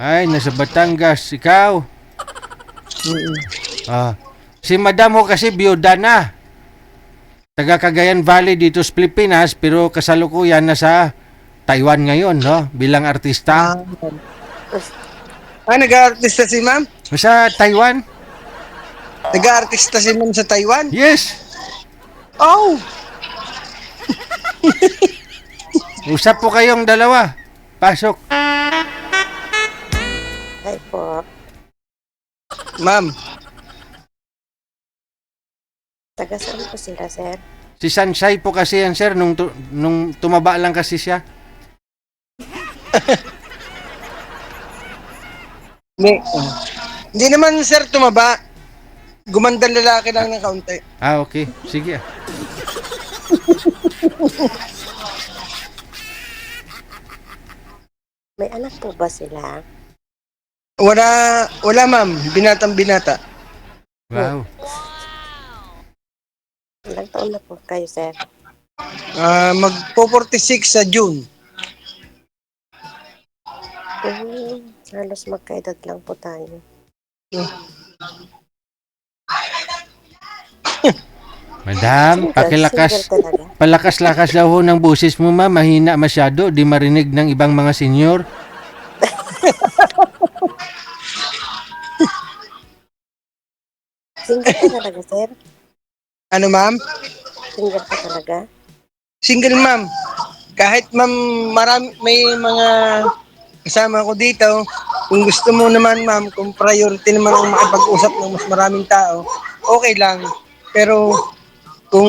Ay, nasa Batangas. Ikaw? Mm. Ah. Si madam mo kasi biyuda na. Taga Cagayan Valley dito sa Pilipinas pero kasalukuyan nasa Taiwan ngayon, no? Bilang artista. Ah, nag-aartista si ma'am? Sa Taiwan? Nag-aartista si ma'am sa Taiwan? Yes. Oh! Usap po kayong dalawa. Pasok. Ay po, Ma'am, taga saan po sila, sir? Si Sansay po kasi yan, sir, nung tumaba lang kasi siya. hindi. Hindi naman sir tumaba. Gumandang lalaki lang ng kaunti. Ah, okay. Sige. May anak po ba sila? Wala, wala ma'am. Binatang binata. Wow. Ilang taon na po kayo, sir? Magpo-46 sa June. Halos magkaedad lang po tayo. Madam, Single talaga. palakas-lakas daw ho ng boses mo, ma'am. Mahina masyado. Di marinig ng ibang mga senior. Single ka talaga, sir? Ano ma'am? Single ka talaga? Single ma'am. Kahit ma'am marami, may mga kasama ko dito. Kung gusto mo naman ma'am, kung priority naman ang makipag-usap ng mas maraming tao, okay lang. Pero kung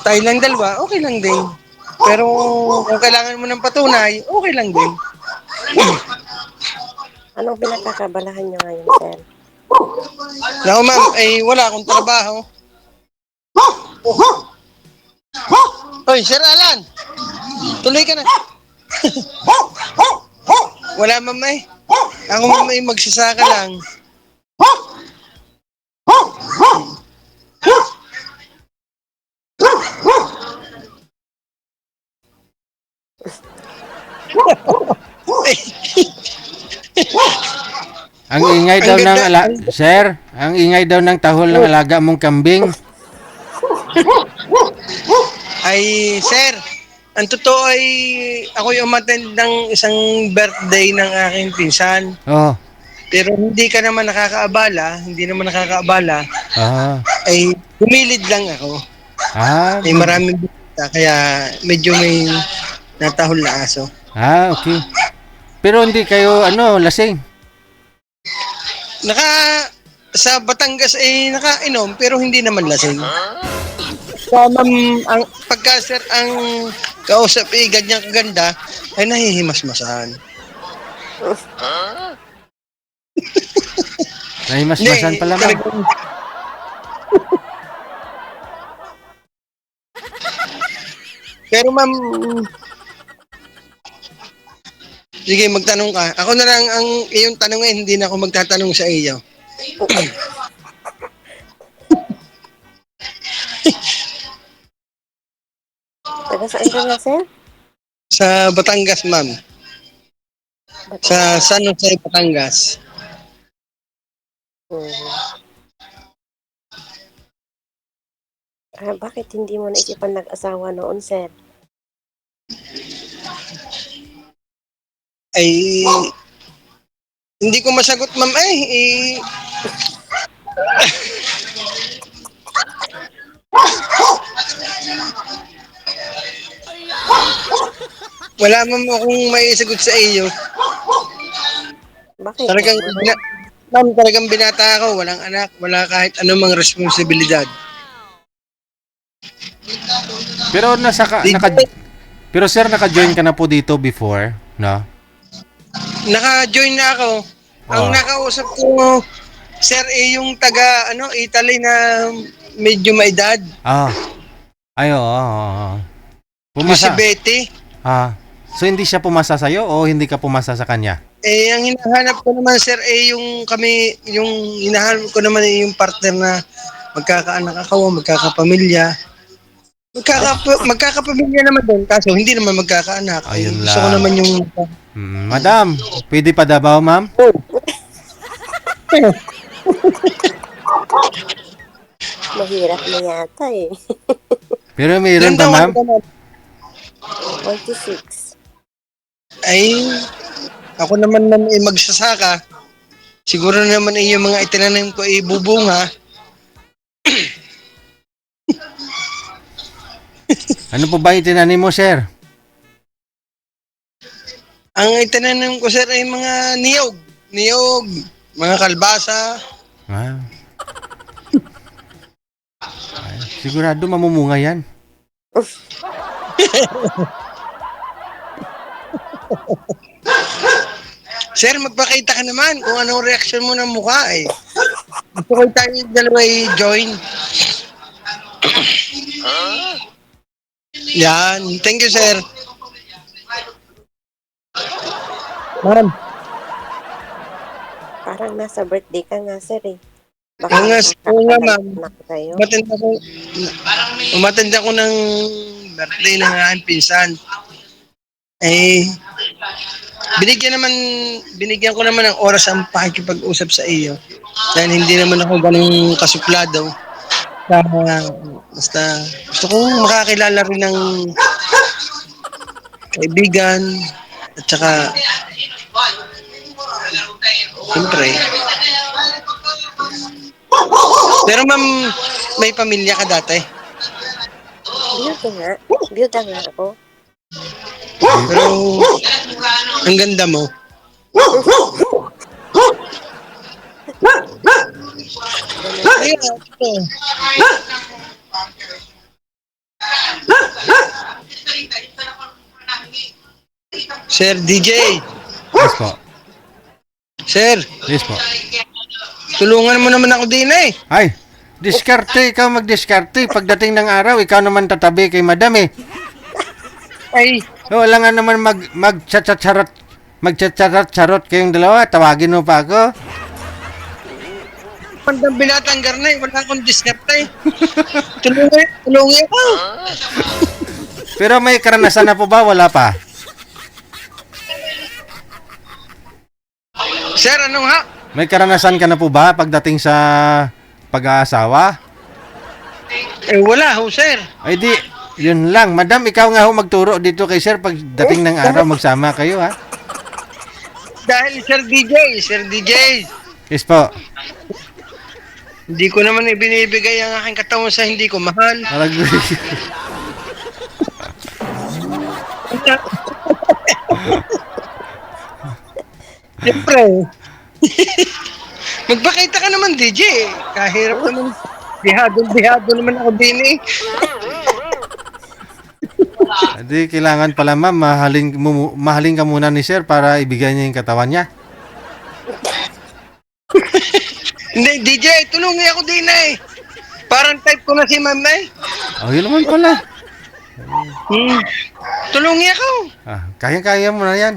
tayo lang dalawa, okay lang din. Pero kung kailangan mo ng patunay, okay lang din. Anong pinagkakabalahan niyo ngayon, sir? Naku ma'am, ay wala akong trabaho. Hoy, Sir Alan! Tuloy ka na. Wala ma'am eh. Ako ma'am ay magsasaka lang. Ang ingay Ang daw ng ganda. Sir, ang ingay daw ng tahol ng alaga mong kambing. Ay, sir, ang totoo ay ako'y umattend ng isang birthday ng aking pinsan. Oh. Pero hindi ka naman nakakaabala, hindi naman nakakaabala, Ah. ay humilid lang ako. Ah, Ay maraming bisita, kaya medyo may natahol na aso. okay. Pero hindi kayo lasing. Naka sa Batangas ay nakainom pero hindi naman lasing. Sa ma'am, ang pagka sir ang kausap ay ganyan kaganda ay nahihimasmasan. Nahimasmasan pala, ma'am. talagang- Pero ma'am, sige magtanong ka. Ako na lang ang iyong tanongin, hindi na ako magtatanong sa iyo. Taga saan ka nga, sir? Sa Batangas ma'am. Sa Batangas. San Jose, Batangas. Mhm. Bakit hindi mo naisipan nag-asawa noon, sir? Ay, hindi ko masagot ma'am wala ma'am akong maisagot sa iyo. Bakit Talagang, naman? ma'am, talagang binata ako, walang anak, wala kahit anumang responsibilidad. Pero pero sir, naka-join ka na po dito before, no? Naka-join na ako. Ang Oh. nakausap ko, sir, yung taga Italy na medyo may edad. Ah. Ay, oo. Yung si Pumasa. Betty. So hindi siya pumasa sa'yo o hindi ka pumasa sa kanya? Ang hinahanap ko naman, sir, yung hinahanap ko naman yung partner na magkakaanak ako, magkakapamilya. Magkakapamilya naman doon, kaso hindi naman magkakaanak. Ayun Gusto ko lang. naman yung... Madam, pwede pa daw, ma'am? Mahirap na yata eh. Pero Ilan mayroon pa, taong ma'am? ka na? 26. Ay, ako naman magsasaka. Siguro naman yung mga itinanim ko ibubunga. Ano po ba itinanim mo, sir? Ang itinanim ko sir ay mga niyog. Niyog, mga kalbasa. Ah. Ay, sigurado mamumunga yan. Sir, magpakita ka naman kung anong reaction mo ng mukha eh. Gusto ko tayo dalawa i-join. Yan. Thank you, sir. Ma'am, Parang nasa birthday ka nga, sir eh. oo nga, ma'am. Anak kayo. Umatend ako ng birthday ng aking pinsan. Eh, binigyan ko naman ng oras ang pakikipag-usap sa iyo. Dahil hindi naman ako ganun kasuplado. Basta gusto kong makakilala rin ng kaibigan at saka siyempre. Pero ma'am, may pamilya ka dati. Biyuda nga. Biyuda nga ako. Pero ang ganda mo. Kaya, ito. Sir DJ, Yes po. sir, Yes po. tulungan mo naman ako din eh. Ay, diskarte. Ikaw magdiskarte. Pagdating ng araw, ikaw naman tatabi kay madam eh. Ay, Wala nga naman magchat-charot kayong dalawa. Tawagin mo pa ako. pandang binatang garnay, wala akong diskarte. Tulungan ako. Pero may karanasan na po ba? Wala pa. Sir, anong ha? May karanasan ka na po ba pagdating sa pag-aasawa? Eh, wala ho, sir. Ay di, yun lang. Madam, ikaw nga ho magturo dito kay sir pagdating ng araw magsama kayo ha. Dahil Sir DJ, Yes po. hindi ko naman ibinibigay ang aking katawan sa hindi ko mahal. Parang Siyempre. Magpakita ka naman, DJ. Kahirap naman. Bihado naman ako din eh. Hindi, kailangan pala ma'am, mahalin ka muna ni sir para ibigay niya yung katawan niya. Hindi, DJ, tulungi ako din eh. Parang type ko na si ma'am na eh. Oh, yun naman pala. Tulungi ako. Kaya-kaya mo na yan.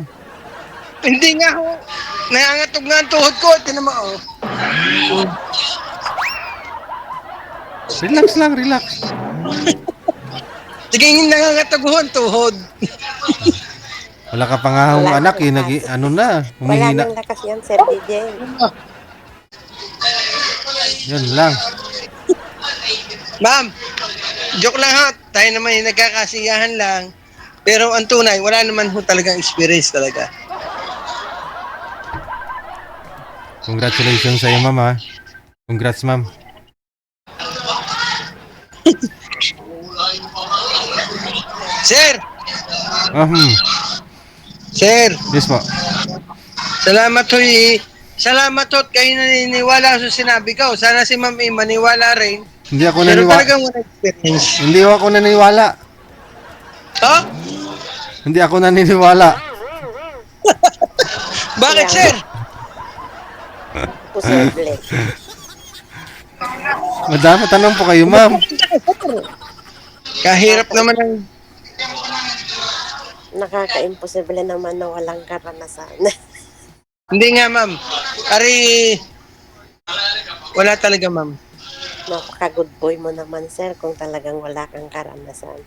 Hindi nga ako. Nangangatog nga ang tuhod ko. Tinan mo, oh. Relax lang, relax. Sige, nangangatog ho ang tuhod. Wala ka pa nga hong Wala anak, nang eh, ano na, Wala humihina. nang lakas yan, Sir DJ. Yun lang. Ma'am, joke lang ha. Tayo naman yung nagkakasiyahan lang. Pero ang tunay, wala naman ho talagang experience talaga. Congratulations sa iyo, ma'am, ha. Congrats, ma'am. Sir! Hmm. Sir! Yes po. Salamat ho Salamat ho kayo naniniwala sa sinabi ko. Sana si Ma'am maniwala rin. Hindi ako Pero naniwala. talagang wala experience. Hindi ako naniniwala. Ha? Hindi ako naniniwala. Bakit, Yeah. sir? Posible. Madami tanong po kayo, ma'am. Kahirap naman ang... Nakaka-imposible naman na walang karanasan. Hindi nga, ma'am. Ari... Wala talaga, ma'am. Napaka-good boy mo naman, sir, kung talagang wala kang karanasan.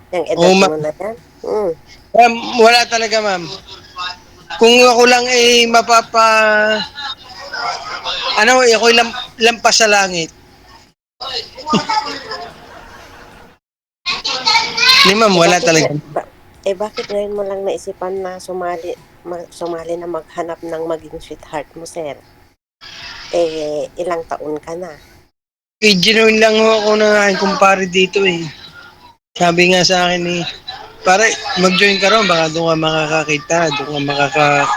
Yung Oo, edad mo ma'am. na yan. Mm. Ma'am, wala talaga, ma'am. Kung ako lang ako lampas sa langit. Hindi, ma'am, Eh wala bakit nga, talaga. bakit ngayon mo lang naisipan na sumali na maghanap ng maging sweetheart mo, sir? Ilang taon ka na. Genuine lang ho ako ng aking kumpare dito eh. Sabi nga sa akin eh, pare, mag-join ka ron, baka doon ka makakakita, doon ka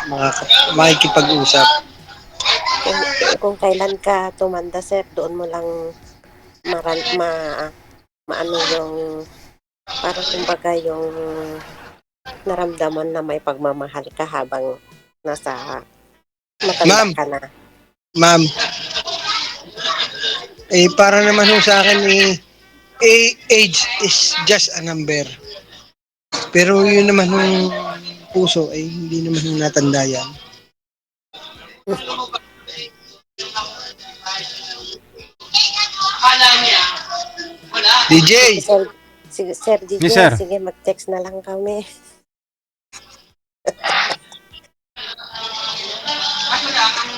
makikipag-usap. Kung kailan ka tumanda, sir, doon mo lang maran, ma, maano yung, parang kumbaga yung naramdaman na may pagmamahal ka habang nasa matanda Ma'am, ka na. ma'am, para naman ho sa akin age is just a number. Pero yun naman yung puso ay hindi naman yung natanda yan. Sige, DJ, sir. Sige, Sir DJ, Yes, sir. sige, mag-text na lang kami.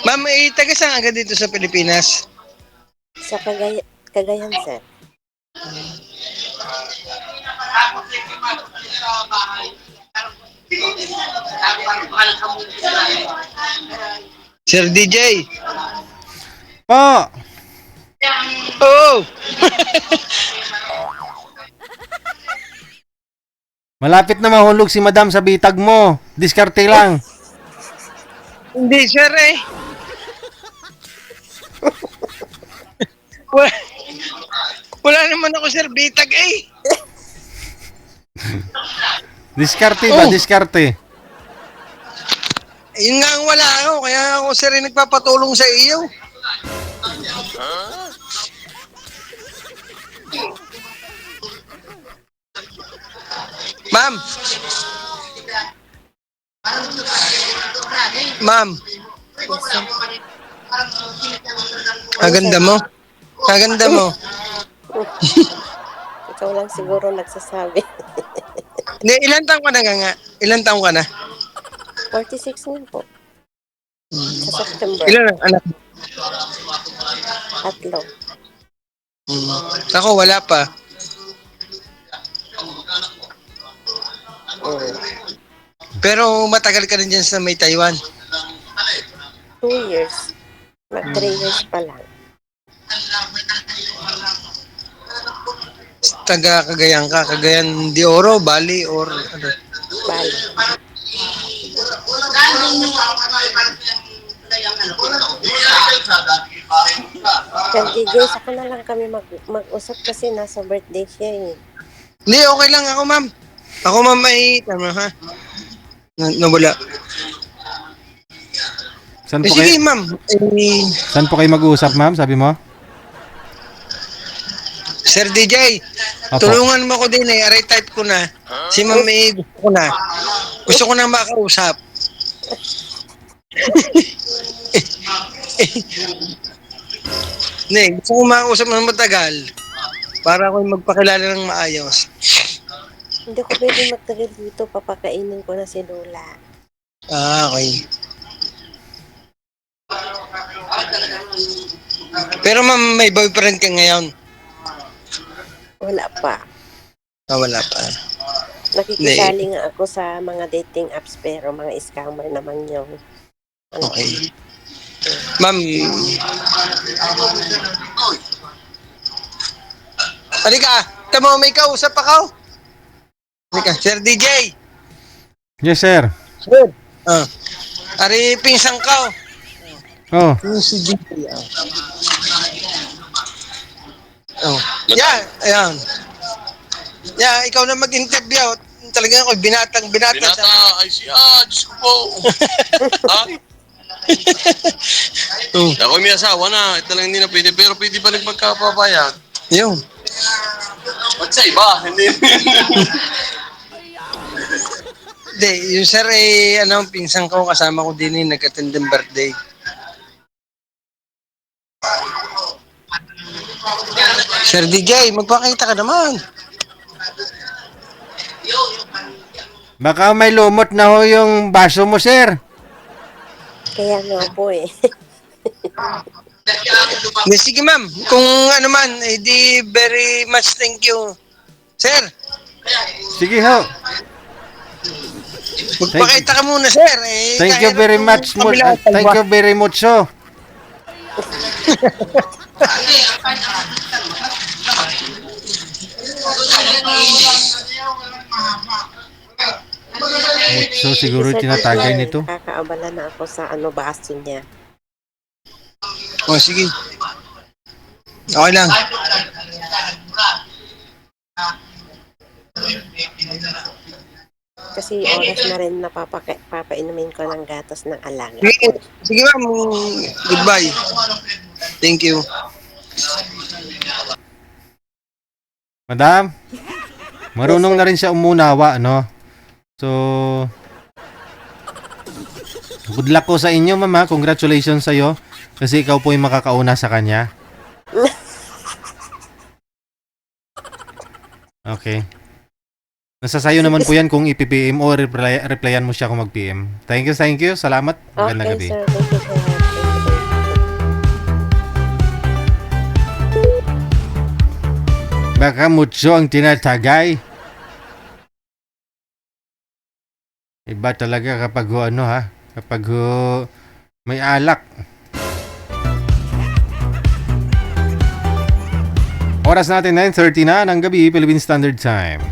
ma'am, taga saan agad dito sa Pilipinas? Sa Cagayan, sir. Sir DJ. Po! Oo. Malapit na mahulog si Madam sa bitag mo. Diskarte lang. Hindi, sir eh. Wala, wala naman ako, sir. Bitag eh. Diskarte ba? Oh. Diskarte. Yun nga ang wala ako. Kaya ako, sir, nagpapatulong sa iyo. Ma'am. Ma'am. Yes, sir. Kaganda mo. Kaganda mo. Ikaw lang siguro nagsasabi. Hindi, ilan taong ka na nga? Ilan taong ka na? 46 nga po. Sa September. Ilan ang anak mo? 3. Ako, wala pa. Mm. Pero matagal ka rin dyan sa may Taiwan. 2 years. Mag 3 years pa lang. Taga Cagayan ka. Cagayan de Oro, Bali, or ano? Bali. Sir DJ, saka na lang kami mag-usap kasi nasa birthday siya eh. Hindi, okay lang ako, ma'am. Ako, ma'am, ay, tama ha? Nawala. Saan Eh, po sige, kayo, ma'am. saan po kayo mag-uusap, ma'am? Sabi mo? Sir DJ, Opo. tulungan mo ko din eh. Aray type ko na. Si ma'am eh, gusto ko na. Gusto ko na makausap. Hindi, gusto ko makausap ng matagal. Para ako magpakilala ng maayos. Hindi ko pwedeng magtagal dito. Papakainin ko na si Lola. Okay. Pero ma'am, may boyfriend ka ngayon? Wala pa. Wala pa. Nakikisali nga ako sa mga dating apps pero mga scammer naman yung ano. Okay. Ma'am, halika, tamo may kausap ako. Halika, Sir DJ. Yes, sir. Sir. Ari, pinsang ka. Oh. Yung si DJ. Yeah, ayan. Yeah, ikaw na mag-interview. Talaga ako, binata. Binata, ay siya, Diyos ko po. Ha? Ako may asawa na, ito lang hindi na pwede, pero pwede pa rin magkapabayag. Yun. Ba't sa iba? Hindi. Hindi, yung sir eh, pinsang ko, kasama ko din nag-attend ng birthday. Sir DJ, magpakita ka naman. Baka may lumot na ho yung baso mo, sir. Kaya nga po eh. Sige ma'am, kung ano man, di very much thank you. Sir, Sige ho. magpakita ka muna sir. Thank you kahit very yung much. kabila, Thank you very much, so. Mutso siguro Sir, tinatagay DJ, nito. nakakaabala na ako sa baso niya. Oh, sige. Okay lang. Kasi oras na rin na papainumin ko ng gatas ng alaga. Sige, sige ma'am, goodbye. Thank you. Madam, marunong na rin siya umunawa, no? So, good luck ko sa inyo, mama. Congratulations sa'yo. Kasi ikaw po yung makakauna sa kanya. Okay. Nasa sayo naman po yan kung i-PM o replyan mo siya kung mag-PM. Thank you. Salamat. Magandang gabi. Okay, sir. Thank you, sir. Baka mutso ang tinatagay. Iba talaga kapag ano ha, kapag may alak. Oras natin 9:30 na ng gabi, Philippine Standard Time.